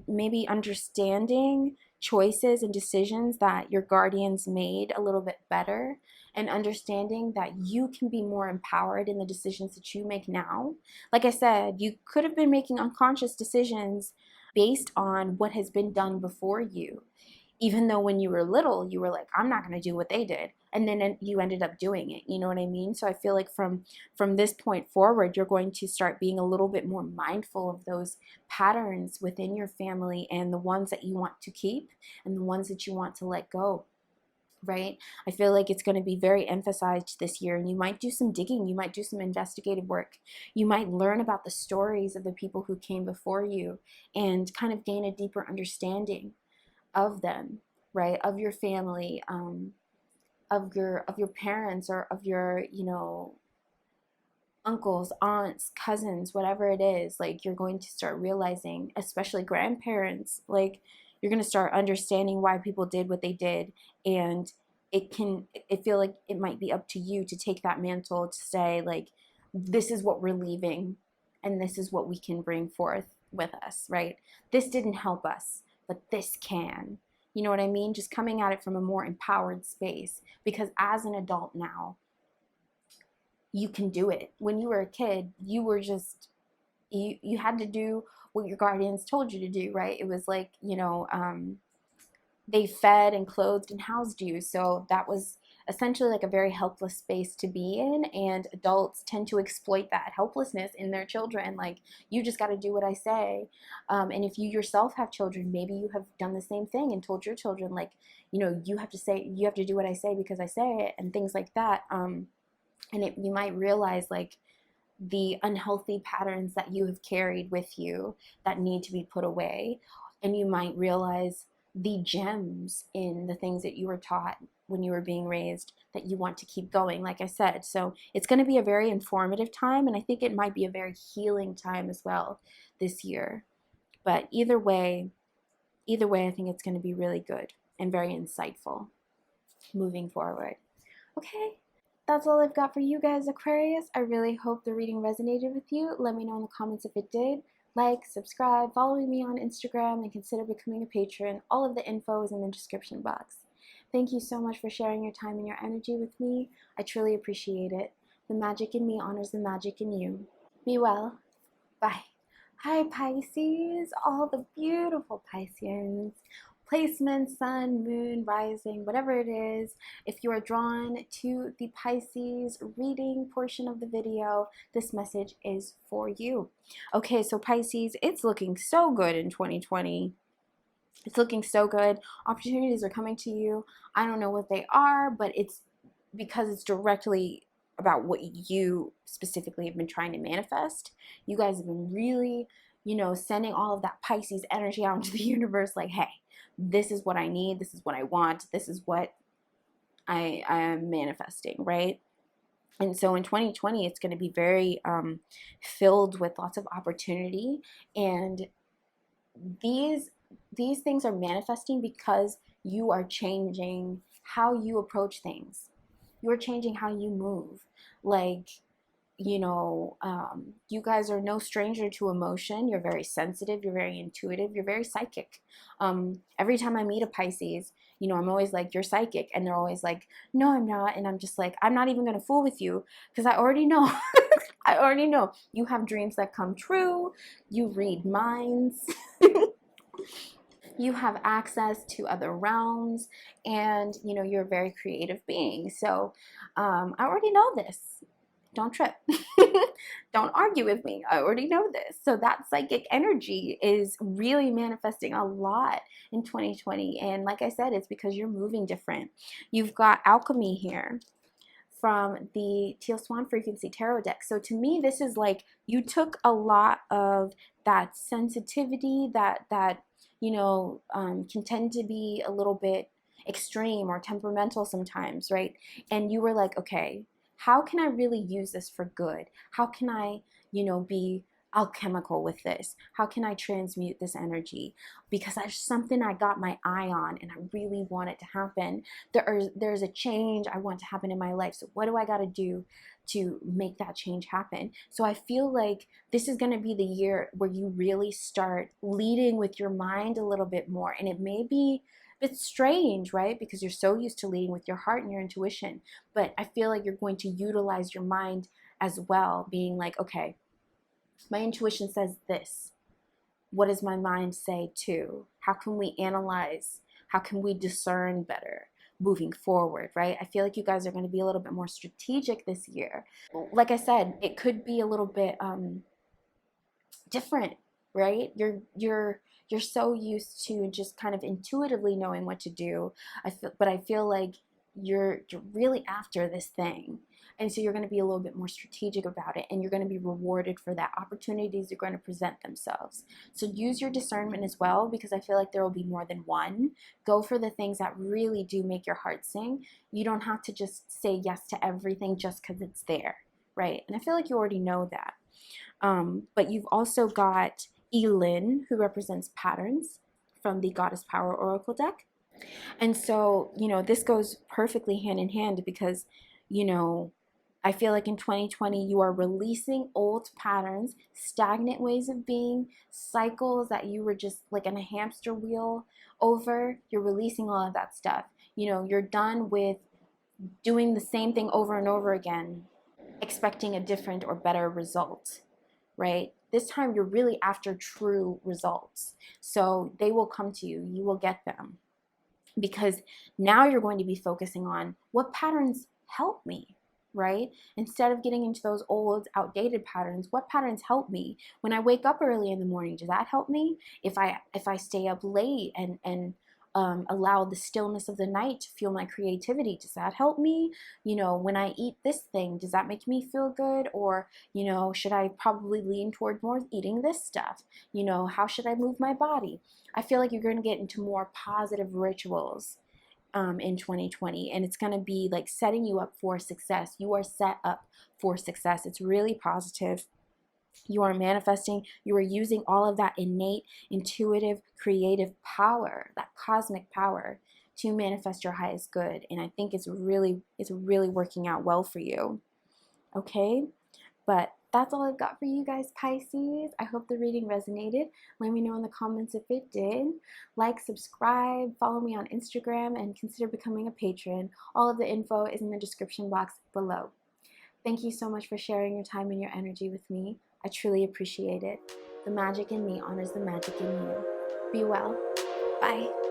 maybe understanding choices and decisions that your guardians made a little bit better, and understanding that you can be more empowered in the decisions that you make now. Like I said, you could have been making unconscious decisions based on what has been done before you, even though when you were little you were like, I'm not going to do what they did, and then you ended up doing it. You know what I mean? So I feel like from this point forward, you're going to start being a little bit more mindful of those patterns within your family, and the ones that you want to keep and the ones that you want to let go, right? I feel like it's going to be very emphasized this year, and you might do some digging, you might do some investigative work, you might learn about the stories of the people who came before you and kind of gain a deeper understanding of them, right? Of your family, of your parents, or of your, you know, uncles, aunts, cousins, whatever it is. Like, you're going to start realizing, especially grandparents, like, you're going to start understanding why people did what they did. And I feel like it might be up to you to take that mantle to say, like, this is what we're leaving and this is what we can bring forth with us, right? This didn't help us, but this can. You know what I mean? Just coming at it from a more empowered space, because as an adult now, you can do it. When you were a kid, you were just, you had to do what your guardians told you to do, right? It was like, you know, they fed and clothed and housed you. So that was essentially like a very helpless space to be in. And adults tend to exploit that helplessness in their children. Like, you just got to do what I say. And if you yourself have children, maybe you have done the same thing and told your children, like, you know, you have to do what I say because I say it, and things like that. And you might realize like the unhealthy patterns that you have carried with you that need to be put away. And you might realize the gems in the things that you were taught when you were being raised that you want to keep going, like I said. So it's going to be a very informative time, and I think it might be a very healing time as well this year. But either way, I think it's going to be really good and very insightful moving forward. Okay, that's all I've got for you guys, Aquarius. I really hope the reading resonated with you. Let me know in the comments if it did. Like, subscribe, follow me on Instagram, and consider becoming a patron. All of the info is in the description box. Thank you so much for sharing your time and your energy with me. I truly appreciate it. The magic in me honors the magic in you. Be well. Bye. Hi, Pisces, all the beautiful Pisceans. Placement, sun, moon, rising, whatever it is. If you are drawn to the Pisces reading portion of the video, this message is for you. Okay, so Pisces, it's looking so good in 2020. It's looking so good. Opportunities are coming to you. I don't know what they are, but it's because it's directly about what you specifically have been trying to manifest. You guys have been really you know, sending all of that Pisces energy out into the universe, like, hey, this is what I need, this is what I want, this is what I am manifesting, right? And so in 2020, it's going to be very filled with lots of opportunity. And these things are manifesting because you are changing how you approach things. You're changing how you move. Like, you know, you guys are no stranger to emotion. You're very sensitive, you're very intuitive, you're very psychic. Every time I meet a Pisces, you know, I'm always like, you're psychic. And they're always like, no, I'm not. And I'm just like, I'm not even going to fool with you because I already know. I already know. You have dreams that come true. You read minds. You have access to other realms, and you know, you're a very creative being. So I already know this. Don't trip. Don't argue with me. I already know this. So that psychic energy is really manifesting a lot in 2020. And like I said, it's because you're moving different. You've got alchemy here from the Teal Swan Frequency Tarot deck. So to me, this is like you took a lot of that sensitivity that you know, can tend to be a little bit extreme or temperamental sometimes, right? And you were like, okay, how can I really use this for good? How can I, you know, be alchemical with this? How can I transmute this energy? Because there's something I got my eye on and I really want it to happen. There's a change I want to happen in my life. So what do I got to do to make that change happen? So I feel like this is going to be the year where you really start leading with your mind a little bit more. And it may be a bit strange, right? Because you're so used to leading with your heart and your intuition. But I feel like you're going to utilize your mind as well, being like, okay, my intuition says this. What does my mind say too? How can we analyze? How can we discern better moving forward, right? I feel like you guys are going to be a little bit more strategic this year. Like I said, it could be a little bit different, right? You're so used to just kind of intuitively knowing what to do. I feel like you're really after this thing. And so you're going to be a little bit more strategic about it, and you're going to be rewarded for that. Opportunities are going to present themselves. So use your discernment as well, because I feel like there will be more than one. Go for the things that really do make your heart sing. You don't have to just say yes to everything just because it's there, right? And I feel like you already know that. But you've also got Elin, who represents patterns from the Goddess Power Oracle deck. And so, you know, this goes perfectly hand in hand because, you know, I feel like in 2020, you are releasing old patterns, stagnant ways of being, cycles that you were just like in a hamster wheel over. You're releasing all of that stuff. You know, you're done with doing the same thing over and over again, expecting a different or better result, right? This time you're really after true results. So they will come to you. You will get them. Because now you're going to be focusing on what patterns help me, right? Instead of getting into those old, outdated patterns, what patterns help me? When I wake up early in the morning, does that help me? If I stay up late and allow the stillness of the night to fuel my creativity, does that help me? You know, when I eat this thing, does that make me feel good? Or, you know, should I probably lean toward more eating this stuff? You know, how should I move my body? I feel like you're going to get into more positive rituals in 2020, and it's going to be like setting you up for success. You are set up for success. It's really positive. You are manifesting. You are using all of that innate, intuitive, creative power, that cosmic power, to manifest your highest good. And I think it's really working out well for you. Okay? But that's all I've got for you guys, Pisces. I hope the reading resonated. Let me know in the comments if it did. Like, subscribe, follow me on Instagram, and consider becoming a patron. All of the info is in the description box below. Thank you so much for sharing your time and your energy with me. I truly appreciate it. The magic in me honors the magic in you. Be well. Bye.